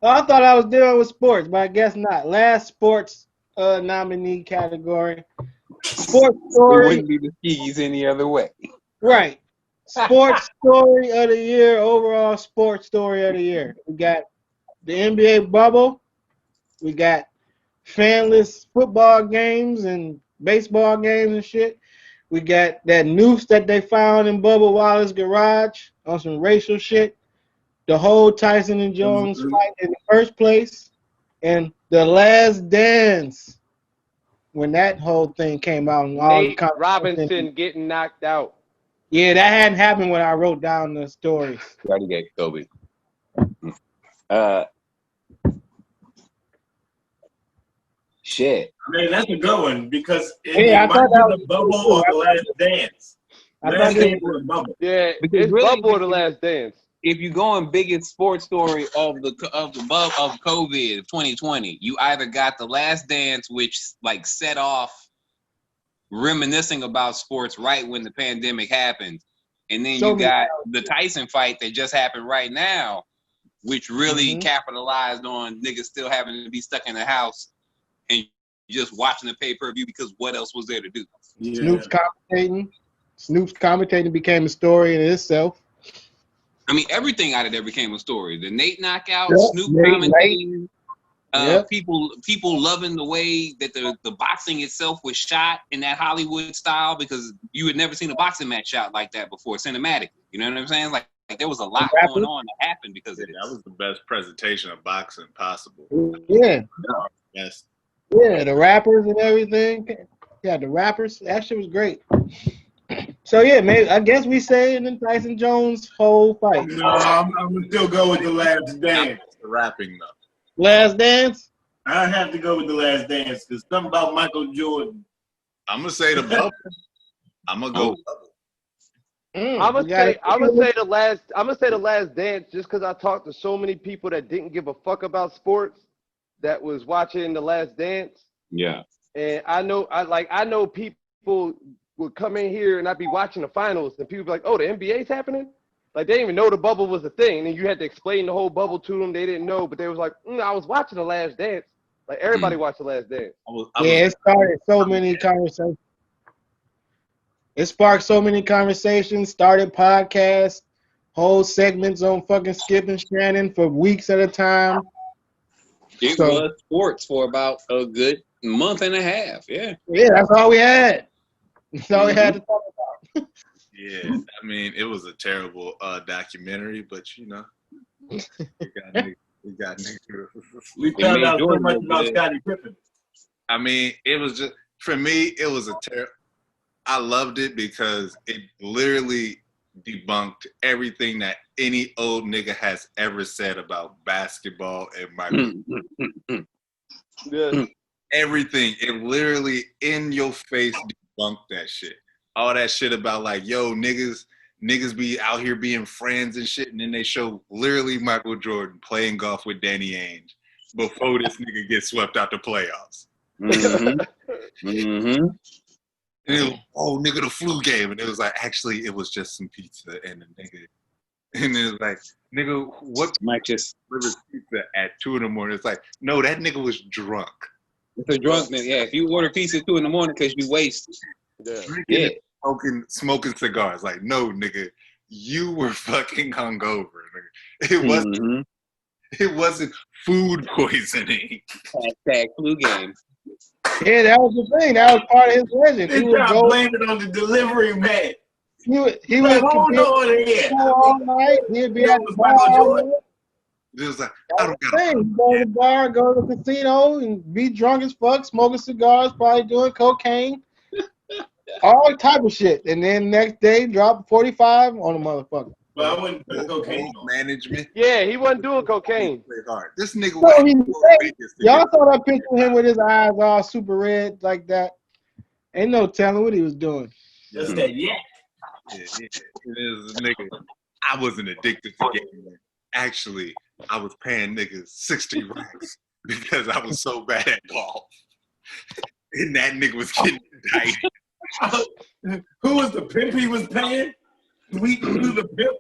I thought I was dealing with sports, but I guess not. Last sports nominee category. Sports It story. wouldn't be the Skeege's any other way. Right. Sports story of the year, overall sports story of the year. We got the NBA bubble. We got fanless football games and baseball games and shit. We got that noose that they found in Bubba Wallace's garage on some racial shit. The whole Tyson and Jones fight in the first place. And the last dance when that whole thing came out and all the Nate Robinson getting knocked out. Yeah, that hadn't happened when I wrote down the stories. We already gave Kobe. Shit. I mean, that's a good one because I might thought be that the bubble or the last dance. Last dance was a bubble. Yeah, Because it's really, bubble or the last dance. If you go on biggest sports story of COVID 2020, you either got the last dance, which like set off reminiscing about sports right when the pandemic happened, and then you got the Tyson fight that just happened right now, which really capitalized on niggas still having to be stuck in the house and just watching the pay-per-view because what else was there to do? Yeah. Snoop's commentating became a story in itself. I mean, everything out of there became a story. The Nate knockout, Snoop commentating, people loving the way that the boxing itself was shot in that Hollywood style because you had never seen a boxing match shot like that before, cinematically. You know what I'm saying? Like there was a lot going on that happened because of this. That was the best presentation of boxing possible. Yeah. Yes. Yeah, the rappers and everything. Yeah, the rappers. That shit was great. So yeah, maybe I guess we say in the Tyson Jones whole fight. No, I'm gonna still go with the last dance. The rapping though. Last dance. I have to go with the last dance because something about Michael Jordan. I'm gonna say the bubble. I'm gonna go. I'm gonna say the last dance just because I talked to so many people that didn't give a fuck about sports that was watching the last dance. Yeah. And I know people would come in here and I'd be watching the finals and people be like, oh, the NBA's happening? Like they didn't even know the bubble was a thing. And you had to explain the whole bubble to them. They didn't know, but they was like, I was watching the last dance. Like everybody watched the last dance. It started so many conversations. It sparked so many conversations, started podcasts, whole segments on fucking Skip and Shannon for weeks at a time. It was sports for about a good month and a half. Yeah. Yeah, that's all we had. That's all we had to talk about. Yeah, I mean, it was a terrible documentary, but you know, we got niggas. We found out so much about Scottie Pippen. I mean, it was just for me. It was a terrible. I loved it because it literally debunked everything that any old nigga has ever said about basketball and Michael. Yeah. Everything. It literally in your face debunked that shit. All that shit about like, yo, niggas be out here being friends and shit, and then they show literally Michael Jordan playing golf with Danny Ainge before this nigga gets swept out the playoffs. And it was, oh, nigga, the flu game. And it was like, actually, it was just some pizza and a nigga. And it was like, nigga, what might just deliver pizza at 2 in the morning? It's like, no, that nigga was drunk. It's a drunk man. Yeah, if you order pizza at 2 in the morning because you wasted. Yeah. Smoking cigars. Like, no, nigga, you were fucking hungover. Nigga. It wasn't food poisoning. Hashtag flu game. Yeah, that was the thing. That was part of his legend. He would blame it on the delivery man. He would hold on here. All night. He'd be at the bar all night. It was like, I don't got go to the bar, go to the casino, and be drunk as fuck, smoking cigars, probably doing cocaine, all type of shit. And then next day, drop 45 on a motherfucker. But I wouldn't put cocaine management. Yeah, he wasn't doing cocaine. This nigga y'all saw that picture of him with his eyes all super red like that. Ain't no telling what he was doing. Just that, yeah. It is, nigga. I wasn't addicted to gambling. Actually, I was paying niggas 60 racks because I was so bad at golf. And that nigga was getting indicted. Who was the pimp he was paying? We do the pimp.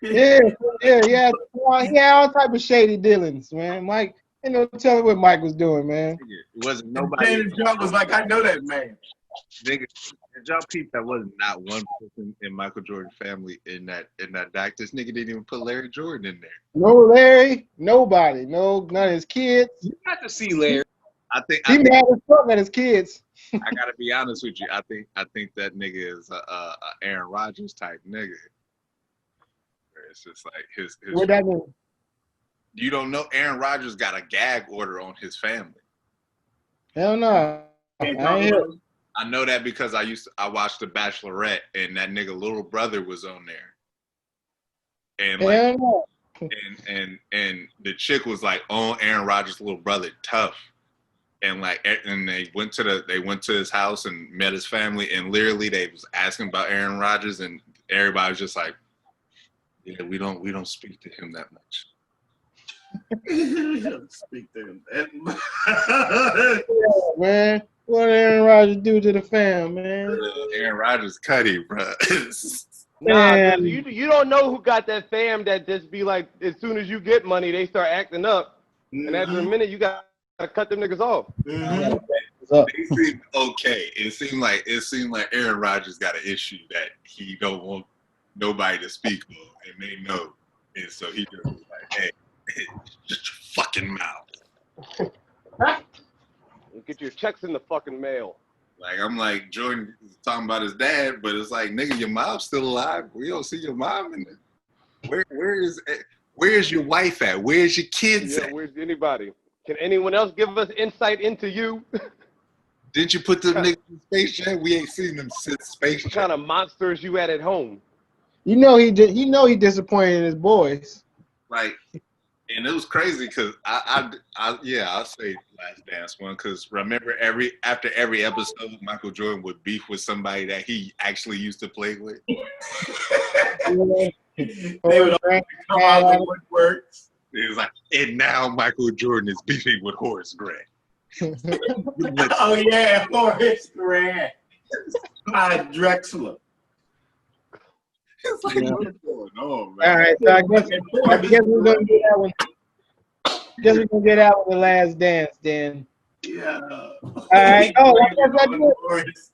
Yeah, he had all type of shady dealings, man. Mike, ain't no telling what Mike was doing, man. It wasn't And nobody. James Jones was like, I know that man. Nigga, did y'all peep that was not one person in Michael Jordan family in that doc? This nigga didn't even put Larry Jordan in there. No Larry, nobody, none of his kids. You got to see Larry. I think He mad as fuck at his kids. I gotta be honest with you. I think that nigga is a Aaron Rodgers type nigga. Where it's just like his. What that mean? You don't know Aaron Rodgers got a gag order on his family. Hell no. I ain't hear. I know that because I watched The Bachelorette and that nigga little brother was on there. And like Hell no. and the chick was like, oh, Aaron Rodgers' little brother, tough. And like, and they went to his house and met his family, and literally they was asking about Aaron Rodgers, and everybody was just like, yeah, we don't speak to him that much. Speak to him. Yeah, man. What did Aaron Rodgers do to the fam, man? Aaron Rodgers cutty, bro. Nah, Man. 'cause you don't know who got that fam that just be like, as soon as you get money, they start acting up, and after a minute, you got to cut them niggas off. Mhm. What's up? They seemed okay. It seemed like Aaron Rodgers got an issue that he don't want nobody to speak on, and they know, and so he just was like, hey, just your fucking mouth. You get your checks in the fucking mail. Like, I'm like, Jordan is talking about his dad, but it's like, nigga, your mom's still alive. We don't see your mom in there. Where's your wife at? Where's your kids Yeah, at? where's anybody? Can anyone else give us insight into you? Didn't you put them niggas in Space Jam? We ain't seen them since Space What Jam. kind of monsters you at home? You know he disappointed in his boys. Like, and it was crazy because I'll say Last Dance one because remember after every episode, Michael Jordan would beef with somebody that he actually used to play with. They would always come out of the woodworks. He was like, and now Michael Jordan is beefing with Horace Grant. Oh yeah, Horace Grant. Clyde Drexler. It's like, Yeah. what's going on, man? All right, so I guess we're gonna get that one. Guess we're gonna get out with The Last Dance then. Yeah. All right. Oh, I guess I do it. Horace.